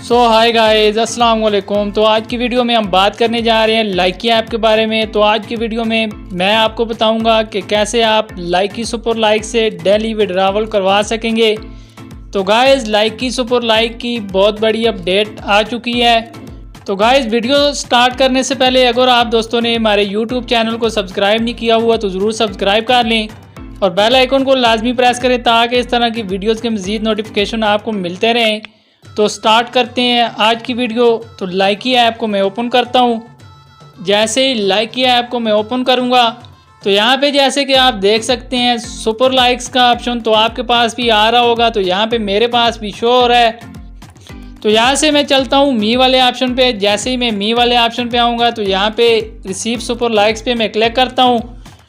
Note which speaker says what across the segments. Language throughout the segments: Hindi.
Speaker 1: हाय गाइस, अस्सलाम वालेकुम। तो आज की वीडियो में हम बात करने जा रहे हैं लाइकी ऐप के बारे में। तो आज की वीडियो में मैं आपको बताऊंगा कि कैसे आप लाइकी सुपर लाइक से डेली विड्रॉवल करवा सकेंगे। तो गाइस, लाइकी सुपर लाइक की बहुत बड़ी अपडेट आ चुकी है। तो गाइस, वीडियो स्टार्ट करने से पहले अगर आप दोस्तों ने हमारे यूट्यूब चैनल को सब्सक्राइब नहीं किया हुआ तो ज़रूर सब्सक्राइब कर लें और बेल आइकन को लाजमी प्रेस करें ताकि इस तरह की वीडियोज़ के मज़ीद नोटिफिकेशन आपको मिलते रहें। तो स्टार्ट करते हैं आज की वीडियो। तो लाइकी ऐप को मैं ओपन करता हूँ। जैसे ही लाइकी ऐप को मैं ओपन करूँगा तो यहाँ पे जैसे कि आप देख सकते हैं सुपर लाइक्स का ऑप्शन तो आपके पास भी आ रहा होगा। तो यहाँ पे मेरे पास भी शो हो रहा है। तो यहाँ से मैं चलता हूँ मी वाले ऑप्शन पे। जैसे ही मैं मी वाले ऑप्शन पे आऊँगा तो यहाँ पे रिसीव सुपर लाइक्स पे मैं क्लिक करता हूँ।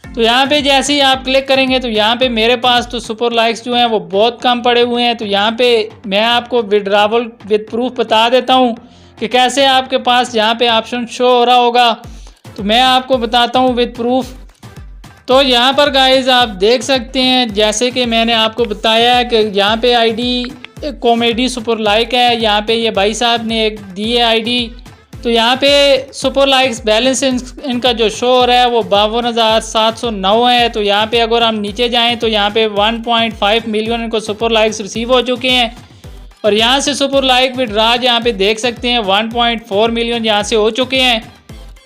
Speaker 1: तो यहाँ पे जैसे ही आप क्लिक करेंगे तो यहाँ पे मेरे पास तो सुपर लाइक्स जो हैं वो बहुत कम पड़े हुए हैं। तो यहाँ पे मैं आपको विड्रॉवल विद प्रूफ बता देता हूँ कि कैसे आपके पास यहाँ पे ऑप्शन शो हो रहा होगा। तो मैं आपको बताता हूँ विद प्रूफ। तो यहाँ पर गाइज आप देख सकते हैं जैसे कि मैंने आपको बताया है कि यहाँ पे आईडी कॉमेडी सुपर लाइक है। यहाँ पे ये भाई साहब ने एक दी है आईडी। तो यहाँ पे सुपर लाइक्स बैलेंस इनका जो शो हो रहा है वो 52,709 है। तो यहाँ पे अगर हम नीचे जाएं तो यहाँ पे 1.5 मिलियन इनको सुपर लाइक्स रिसीव हो चुके हैं। और यहाँ से सुपर लाइक विड्रा यहाँ पे देख सकते हैं 1.4 मिलियन यहाँ से हो चुके हैं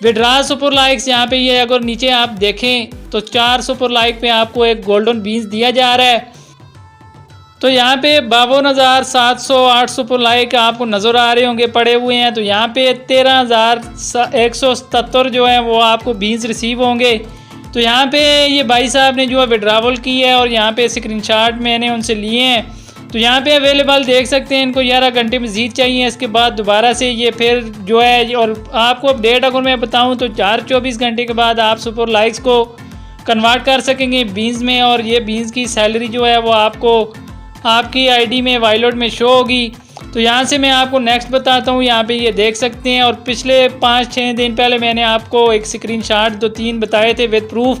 Speaker 1: विड्रा सुपर लाइक्स। यहाँ पे ये अगर नीचे आप देखें तो 4 सुपर लाइक पे आपको एक गोल्डन बीन्स दिया जा रहा है। तो यहाँ पे 52,708 सुपर लाइक आपको नज़र आ रहे होंगे पड़े हुए हैं। तो यहाँ पे 13,177 जो है वो आपको बीन्स रिसीव होंगे। तो यहाँ पे ये भाई साहब ने जो है विड्रॉवल की है और यहाँ पे स्क्रीनशॉट मैंने उनसे लिए हैं। तो यहाँ पे अवेलेबल देख सकते हैं इनको 11 घंटे मज़ीद चाहिए। इसके बाद दोबारा से ये फिर जो है, और आपको अपडेट अगर मैं बताऊँ तो 4-24 घंटे के बाद आप सुपर लाइक्स को कन्वर्ट कर सकेंगे बीन्स में। और ये बीन्स की सैलरी जो है वो आपको आपकी आईडी में वॉलेट में शो होगी। तो यहाँ से मैं आपको नेक्स्ट बताता हूँ। यहाँ पे ये देख सकते हैं और पिछले 5-6 दिन पहले मैंने आपको एक स्क्रीनशॉट 2-3 बताए थे विद प्रूफ।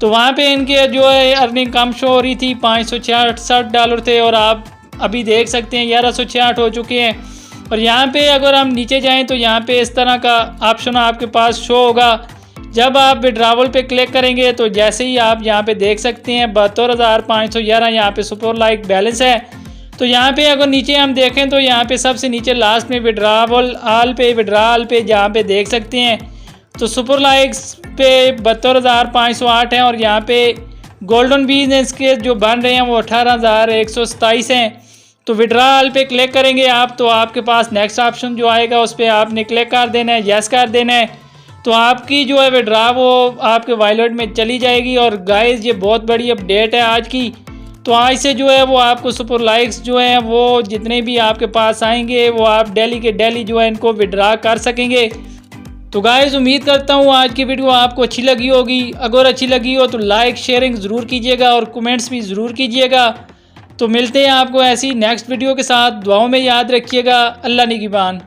Speaker 1: तो वहाँ पे इनके जो है अर्निंग कम शो हो रही थी, $566 थे और आप अभी देख सकते हैं 1166 हो चुके हैं। और यहाँ पे अगर हम नीचे जाएँ तो यहाँ पे इस तरह का ऑप्शन आपके पास शो होगा। जब आप विड्रॉवल पे क्लिक करेंगे तो जैसे ही आप यहाँ पे देख सकते हैं 72,511 यहाँ पे सुपर लाइक बैलेंस है। तो यहाँ पे अगर नीचे हम देखें तो यहाँ पे सबसे नीचे लास्ट में विड्रॉवल ऑल पे जहाँ पे देख सकते हैं तो सुपर लाइक्स पे 72,508 हैं। और यहाँ पे गोल्डन बिजनेस के जो बन रहे हैं वो 18,127 हैं। तो विड्रॉवल पे क्लिक करेंगे आप तो आपके पास नेक्स्ट ऑप्शन जो आएगा उस पर आपने क्लिक कर देना है, यस कर देना है। तो आपकी जो है विड्रा वो आपके वॉलेट में चली जाएगी। और गाइस, ये बहुत बड़ी अपडेट है आज की। तो आज से जो है वो आपको सुपर लाइक्स जो हैं वो जितने भी आपके पास आएंगे वो आप डेली के डेली जो है इनको विड्रा कर सकेंगे। तो गाइस, उम्मीद करता हूँ आज की वीडियो आपको अच्छी लगी होगी। अगर अच्छी लगी हो तो लाइक शेयरिंग ज़रूर कीजिएगा और कमेंट्स भी ज़रूर कीजिएगा। तो मिलते हैं आपको ऐसी नेक्स्ट वीडियो के साथ। दुआओं में याद रखिएगा। अल्लाह निगहबान।